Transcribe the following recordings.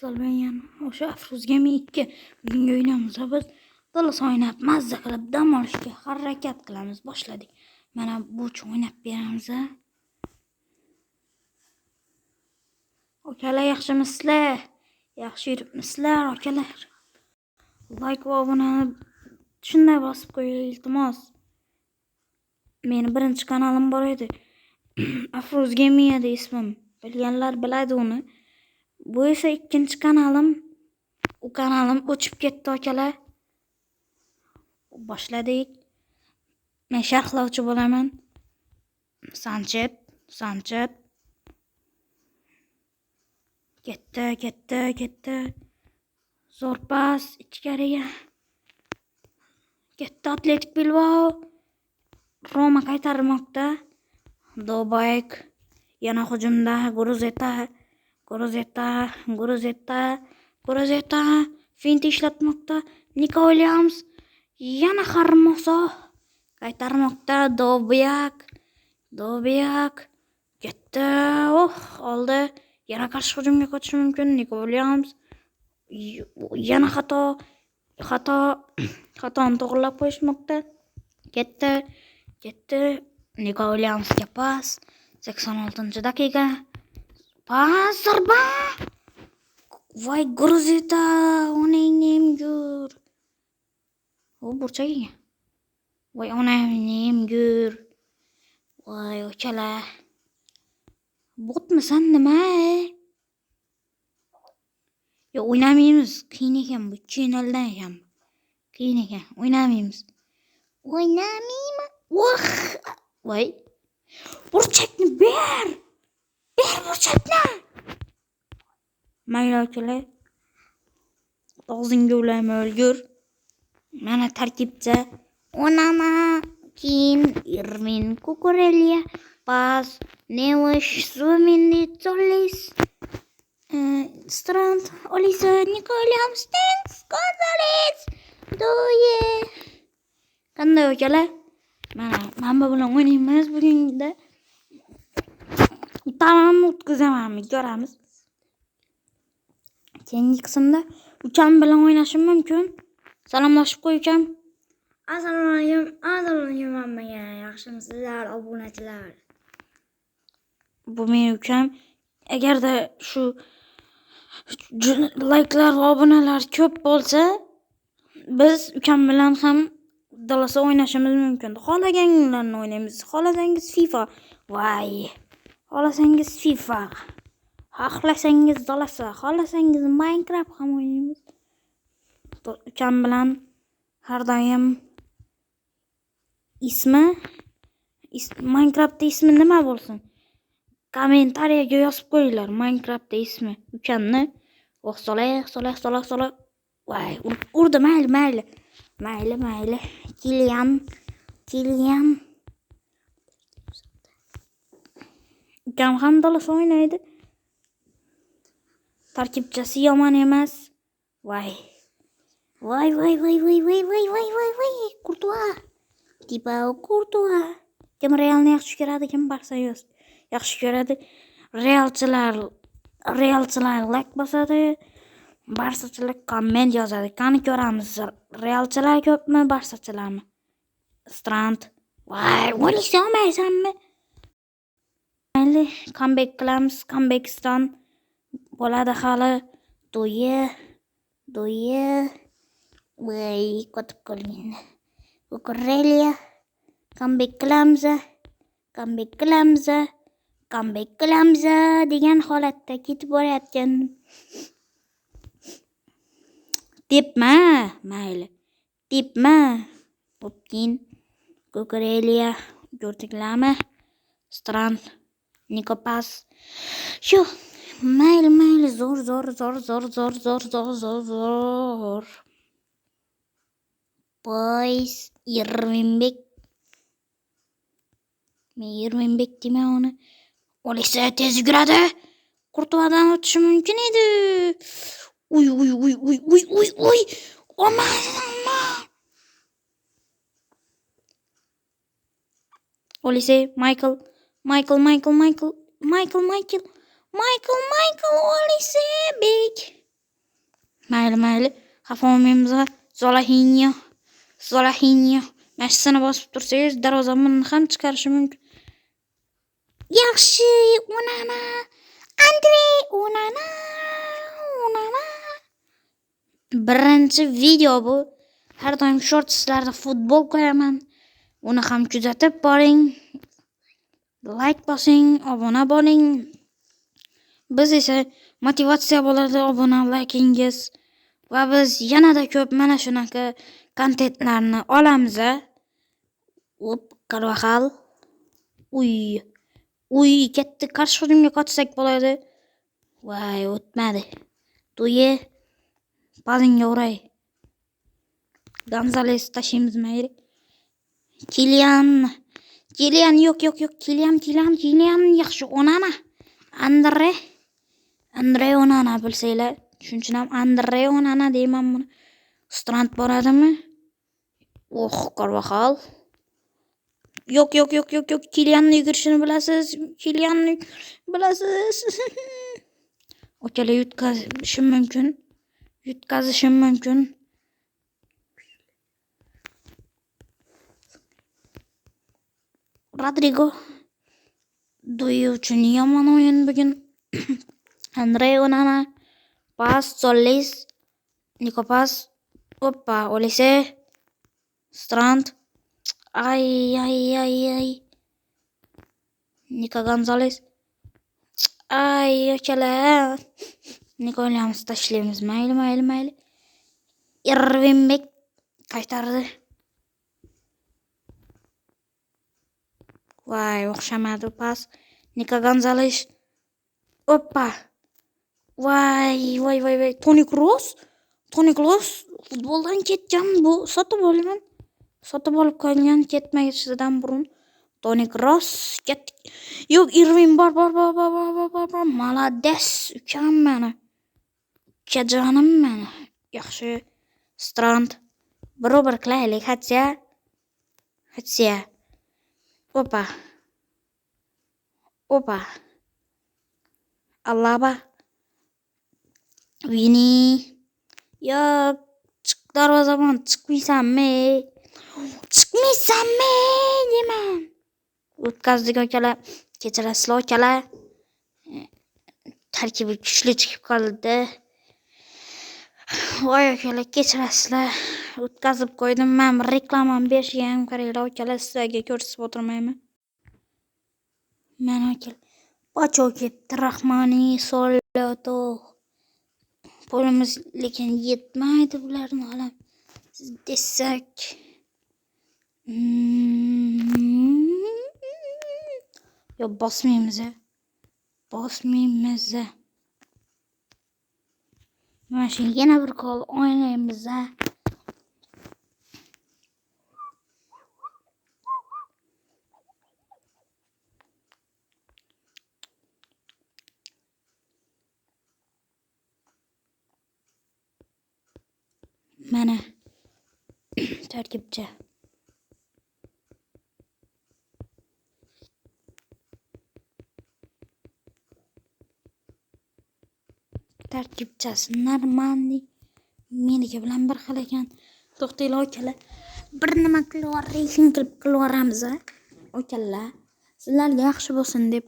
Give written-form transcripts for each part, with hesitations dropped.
Salmayan o'sha Afruzga men 2 bugungi o'ynamiz. Biz Dallas o'ynab mazza qilib dam olishga harakat qilamiz. Boshladik. Mana bu uchun o'ynab beramiz. Akalar yaxshimisizlar? Yaxshi yuribmisizlar akalar? Like va obunani shunday bosib qo'ying iltimos. Meni birinchi kanalim bor edi. Afruz Gaming edi ismim. Bilganlar biladi uni. Bu esa ikkinchi kanalim. U kanalim o'chib ketdi akalar. Boshladik. Men sharhlovchi bo'laman. Sanchet. Ketdi. Zo'r pas ichkariga. Ketdi Atletik Bilbao. Roma qaytarmoqda. Dobek yana hujumda. Guruzeta finti ishlatmoqda. Nico Williams yana Hermoso qaytarmoqda. Dobek ketdi. Oldi. Yana qarshi hujumga qochishi mumkin. Nico Williams yana xatoni to'g'rilab qo'yishmoqda. Ketdi. Nico Williamsga pas. 86-daqiqa. Pas zarba. Voy Guruzeta, onang nemgur. O burchaga. Voy onang nemgur. Voy ochala. Botmisan nima? Yo o'ynamaymiz. Qiyin ekan bu channeldan ekan. O'ynamaymiz. Voy. Burchakni ber burchakni. Mayli akalar. Og'zingga ulayma o'lgur. Mana tarkibda Onana, Kim, Irvin, Kukurelia, Pas, Nevish, Zuminni, Tollis, Strand, Olisa, Nico Williams, Gonzalez, Doye. Qanday akalar? Mana bilan o'ynaymiz bugunda. Tamam o'tkazamanmi, ko'ramiz. Keyingi qismda ukam bilan o'ynashim mumkin. Salomlashib qo'y ukam. Assalomu alaykum hammaga. Yaxshimisizlar obunachilar? Bu men ukam. Agarda shu like'lar va obunalar ko'p bo'lsa, biz ukam bilan ham Dallas o'ynashimiz mumkin. Xohlaganinglarni o'ynaymiz. Xohlasangiz FIFA. Xohlasangiz FIFA. Xohlasangiz Dallas, xohlasangiz Minecraft ham o'ynaymiz. Ukam bilan har doim Minecraftda ismi nima bo'lsin? Kommentariyaga yozib qo'yinglar. Minecraftda ismi ukamni. Solih. Voy, urdi mayli. Kilian. Ukam ham Dallas o'ynaydi. Tarkibchasi yomon emas. Voy. Courtois. Kim Realni yaxshi ko'radi, kim Barsa yaxshi ko'radi. Realchilar like bosadi. Barsachilar komment yozadi. Qani ko'ramiz. Realchilar ko'pmi, Barsachilarmi? Strand. Voy, o'lishni olmaysanmi? Mayli, comeback qilamiz. Comebackiston bo'ladi hali. Doye. Voy, qotib qolgan. Kukurelia. Comeback qilamiz degan holatda ketib borayotgan. Depma, mayli. Popkin, Kukurelia, ko'rdinglarmi? Strand, Nico pas. Shu, mayli, zo'r. Boys, Irvinbek. Men Irvinbek demay uni. Olisa tez yuguradi. Courtoisdan o'tishi mumkin edi. Uy. Olmaydimi? Olisa, Michael. Michael Olisebek. Mayli. Xafa olmaymiz. Zolahinyo. Mashinani bosib tursangiz, darvozamni ham chiqarishi mumkin. Yaxshi, Onana. Andrey Onana. Birinchi video bu. Har doim shortslarda futbol qo'yaman. Uni ham kuzatib boring. Like bosing, obuna bo'ling. Biz esa motivatsiya bo'ladi obuna likingiz va biz yanada ko'p mana shunaqa kontentlarni olamiz. Qarvahal. Uy, katta qarshi hujumga qotsak bo'ladi. Voy, o'tmadi. To'yi bazingga uray. Gonzales tashimiz mayli. Kilian yo'q. Kilian yaxshi. Onana. Andrey Onana bilsanglar. Shuning uchun ham Andrey Onana deyman buni. Strand boradimi? Qarvahal. Yo'q. Kilianni yugurishini bilasiz. Okalar yutkazishim mumkin. Rodrigo Duyi uchun yomon o'yin bugun. Andrey Onana, pas, Solis, Nikopas, Olise, Strand. Ay. Nika Gonzales. Ay, okalar. Nikolyamiz tashlaymiz. Mayli. Irvinbek qaytardi. Voy, o'xshamadi pas. Nika Gonzales. Voy. Toni Kroos futboldan ketgan bu. Sotib olib qo'ygan ketmagishidan burun. Toni Kroos ketdi. Yo'q, Irvin bor. Malades, ukam meni. Ukajonim meni. Yaxshi. Strand. Barobar qilaylik, hatsa. Opa. Alaba. Vini. Yo'q, chiq darvozabon, chiqmaysanmi deyman. O'tkazdik akalar. Kechirasizlar akalar. Tarkibi kuchli chiqib qoldi. Voy akalar, kechirasizlar. O'tkazib qo'ydim. Men reklamam berishga ham qaranglar akalar, sizlarga ko'rsatib o'tirmayman. Mana akalar. Pacho ketdi, Rahmani, Solato. Pulimiz lekin yetmaydi bularni olam. Siz desak. Yo, bosmaymiz. Mana shu yana bir gol o'ynaymiz. Mana tarkibcha. Tarkibchasi normalniy. Meniki bilan bir xil ekan. To'xtanglar akalar. Bir nima qilib qilaveramiz. Akalar, sizlarga yaxshi bo'lsin deb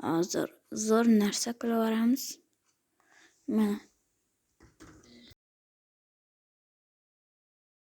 hozir zo'r narsa qilaveramiz. Mana